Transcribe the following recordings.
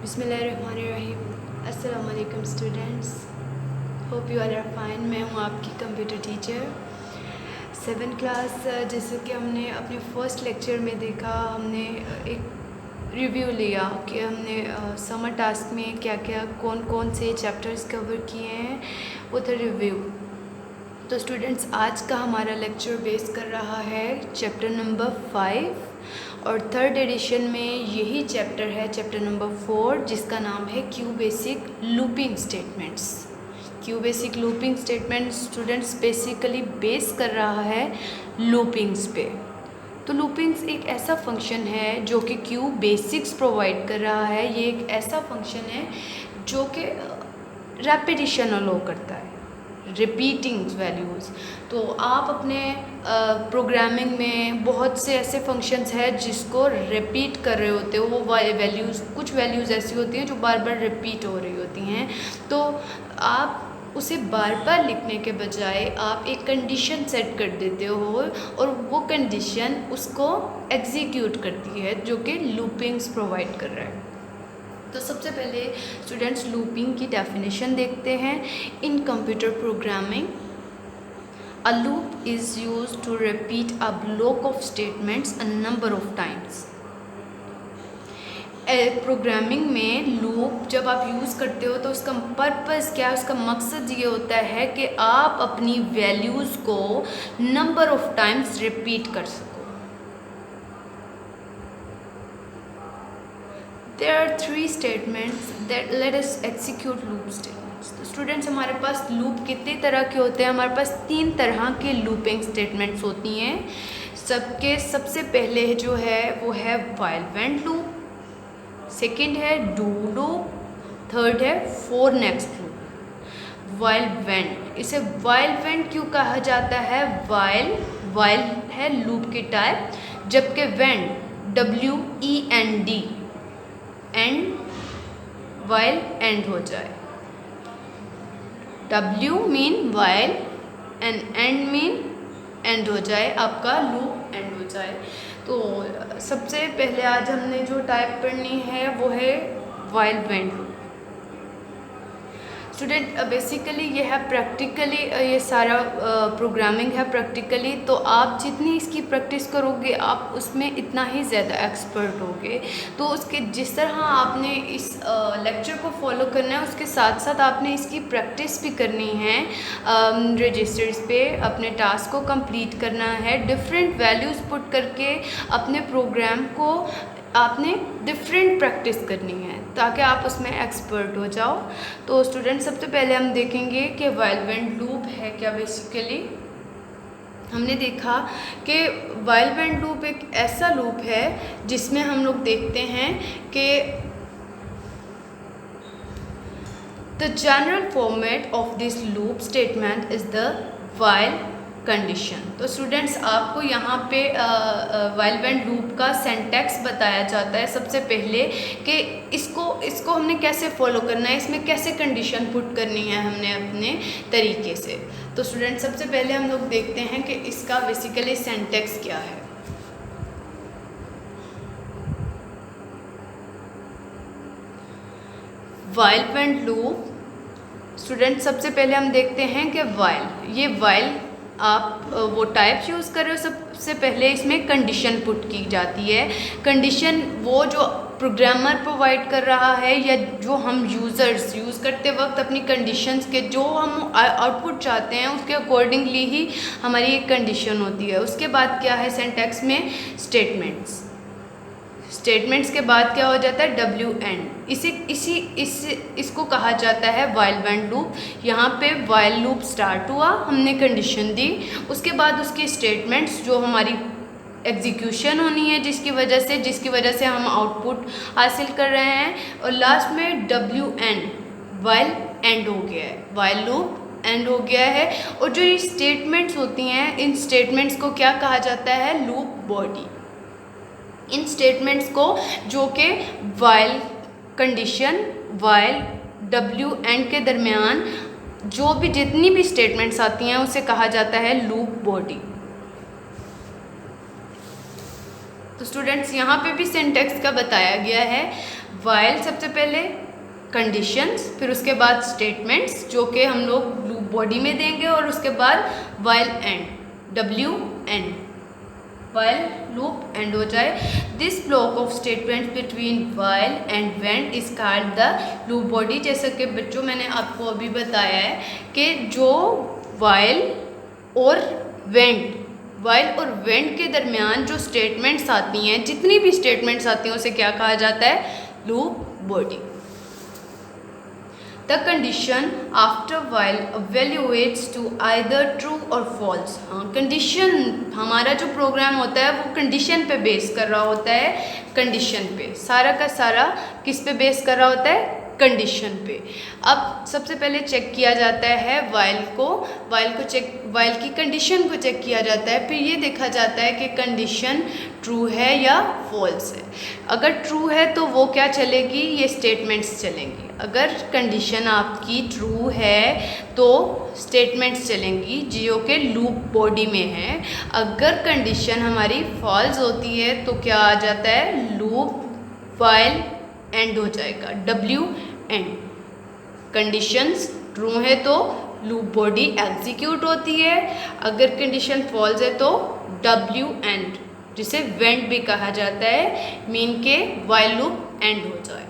बिस्मिल्लाहिर्रहमानिर्रहीम। अस्सलाम वालेकुम students, hope you are fine. मैं हूँ आपकी कंप्यूटर टीचर 7th क्लास। जैसे कि हमने अपने फर्स्ट लेक्चर में देखा, हमने एक रिव्यू लिया कि हमने समर टास्क में क्या क्या कौन कौन से चैप्टर्स कवर किए हैं, वो था रिव्यू। तो स्टूडेंट्स, आज का हमारा लेक्चर बेस कर रहा है चैप्टर नंबर 5 और थर्ड एडिशन में यही चैप्टर है, चैप्टर नंबर 4, जिसका नाम है Q basic looping statements. Q basic looping statements students basically base कर रहा है लूपिंग्स पे। तो लूपिंग्स एक ऐसा फंक्शन है जो कि क्यू बेसिक्स प्रोवाइड कर रहा है। ये एक ऐसा फंक्शन है जो कि रेपिटिशन अलो करता है, रिपीटिंग वैल्यूज़। तो आप अपने प्रोग्रामिंग में बहुत से ऐसे फंक्शंस हैं जिसको रिपीट कर रहे होते हो। वो वैल्यूज़, कुछ वैल्यूज़ ऐसी होती हैं जो बार बार रिपीट हो रही होती हैं। तो आप उसे बार बार लिखने के बजाय आप एक कंडीशन सेट कर देते हो और वो कंडीशन उसको एग्जीक्यूट करती है, जो कि लूपिंग्स प्रोवाइड कर रहा है। तो सबसे पहले स्टूडेंट्स लूपिंग की डेफिनेशन देखते हैं। In computer programming, a loop is used to repeat a block of statements a number of times. Programming में लूप जब आप यूज़ करते हो तो उसका पर्पस क्या है, उसका मकसद ये होता है कि आप अपनी वैल्यूज़ को नंबर ऑफ टाइम्स रिपीट कर सको। There are 3 statements that let us execute loop statements. तो स्टूडेंट्स, हमारे पास लूप कितनी तरह के होते हैं? हमारे पास 3 तरह के लूपिंग स्टेटमेंट्स होती हैं। सबसे पहले जो है वो है वाइल व्हेन लूप, सेकंड है डू लूप, थर्ड है for next loop. While when, इसे वाइल व्हेन क्यों कहा जाता है? वाइल है लूप की टाइप, जबकि when WEND and, while and हो जाए। W mean while and and mean and हो जाए, आपका लूप एंड हो जाए। तो सबसे पहले आज हमने जो टाइप पढ़नी है वो है while when loop. Student, basically ये है प्रैक्टिकली, ये सारा प्रोग्रामिंग है प्रैक्टिकली। तो आप जितनी इसकी प्रैक्टिस करोगे आप उसमें इतना ही ज़्यादा एक्सपर्ट होगे। तो उसके जिस तरह आपने इस लेक्चर को फॉलो करना है, उसके साथ साथ आपने इसकी प्रैक्टिस भी करनी है। रजिस्टर्स पे अपने टास्क को कंप्लीट करना है, डिफरेंट वैल्यूज़ पुट करके अपने प्रोग्राम को आपने डिफरेंट प्रैक्टिस करनी है ताकि आप उसमें एक्सपर्ट हो जाओ। तो स्टूडेंट, सबसे पहले हम देखेंगे कि वाइल व्हेन लूप है क्या। बेसिकली हमने देखा कि वाइल व्हेन लूप एक ऐसा लूप है जिसमें हम लोग देखते हैं कि the general format of this loop statement is the while condition. तो स्टूडेंट्स, आपको यहाँ पे वाइल व्हेन लूप का सिंटैक्स बताया जाता है सबसे पहले कि इसको हमने कैसे फॉलो करना है, इसमें कैसे कंडीशन पुट करनी है हमने अपने तरीके से। तो स्टूडेंट्स, सबसे पहले हम लोग देखते हैं कि इसका बेसिकली सिंटैक्स क्या है। वाइल व्हेन लूप, स्टूडेंट सबसे पहले हम देखते हैं कि वाइल आप वो टाइप यूज़ कर रहे हो, सबसे पहले इसमें कंडीशन पुट की जाती है। कंडीशन वो जो प्रोग्रामर प्रोवाइड कर रहा है या जो हम यूज़र्स यूज़ करते वक्त अपनी कंडीशंस के जो हम आउटपुट चाहते हैं उसके अकॉर्डिंगली ही हमारी एक कंडीशन होती है। उसके बाद क्या है सिंटैक्स में? स्टेटमेंट्स के बाद क्या हो जाता है? WEND। इसको कहा जाता है वाइल व्हेन लूप। यहाँ पे वाइल लूप स्टार्ट हुआ, हमने कंडीशन दी, उसके बाद उसके स्टेटमेंट्स जो हमारी एग्जीक्यूशन होनी है जिसकी वजह से हम आउटपुट हासिल कर रहे हैं, और लास्ट में WEND, वाइल एंड हो गया है, वाइल लूप एंड हो गया है। और जो ये स्टेटमेंट्स होती हैं, इन स्टेटमेंट्स को क्या कहा जाता है? Loop body. इन स्टेटमेंट्स को जो कि वाइल कंडीशन, वाइल WEND के दरमियान जो भी जितनी भी स्टेटमेंट्स आती हैं उसे कहा जाता है लूप बॉडी। तो स्टूडेंट्स यहाँ पे भी सिंटैक्स का बताया गया है। वाइल सबसे पहले, कंडीशंस, फिर उसके बाद स्टेटमेंट्स जो कि हम लोग लूप बॉडी में देंगे, और उसके बाद while and, WN, while loop and हो जाए। This block of statements between while and went is called the loop body. जैसा कि बच्चों मैंने आपको अभी बताया है कि जो वाइल और वेंट, वाइल और वेंट के दरमियान जो स्टेटमेंट्स आती हैं, जितनी भी स्टेटमेंट्स आती हैं, उसे क्या कहा जाता है? Loop body. The condition after while evaluates to either true or false. हाँ, कंडीशन, हमारा जो प्रोग्राम होता है वो कंडीशन पे बेस कर रहा होता है, कंडीशन पे, सारा का सारा किस पे बेस कर रहा होता है? कंडीशन पे। अब सबसे पहले चेक किया जाता है वाइल को चेक, वाइल की कंडीशन को चेक किया जाता है, फिर ये देखा जाता है कि कंडीशन ट्रू है या फॉल्स है। अगर ट्रू है तो वो क्या चलेगी? ये स्टेटमेंट्स चलेंगी। अगर कंडीशन आपकी ट्रू है तो स्टेटमेंट्स चलेंगी जो कि लूप बॉडी में है। अगर कंडीशन हमारी फॉल्स होती है तो क्या आ जाता है? लूप वाइल एंड हो जाएगा, WN। कंडीशंस ट्रू है तो लूप बॉडी एग्जीक्यूट होती है, अगर कंडीशन फॉल्स है तो WN, जिसे वेंट भी कहा जाता है, मीन के वाइल लूप एंड हो जाए।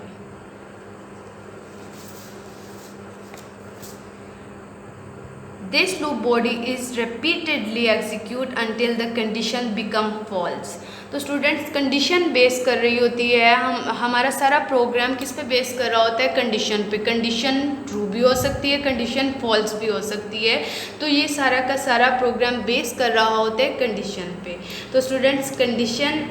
This loop body is repeatedly execute until the condition become false। तो स्टूडेंट्स, कंडीशन बेस कर रही होती है, हमारा सारा प्रोग्राम किस पे बेस कर रहा होता है? कंडीशन पे। कंडीशन ट्रू भी हो सकती है, कंडीशन फॉल्स भी हो सकती है, तो ये सारा का सारा प्रोग्राम बेस कर रहा होता है कंडीशन पे। तो स्टूडेंट्स, कंडीशन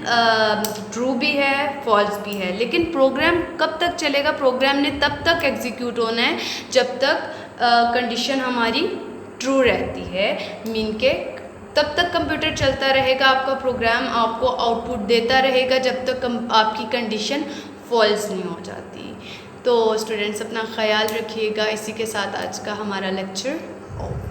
ट्रू भी है, फॉल्स भी है, लेकिन प्रोग्राम कब तक चलेगा? प्रोग्राम ने तब तक एग्जीक्यूट होना है जब तक कंडीशन हमारी ट्रू रहती है, मीन के तब तक कंप्यूटर चलता रहेगा, आपका प्रोग्राम आपको आउटपुट देता रहेगा जब तक आपकी कंडीशन फॉल्स नहीं हो जाती। तो स्टूडेंट्स, अपना ख्याल रखिएगा। इसी के साथ आज का हमारा लेक्चर ऑफ।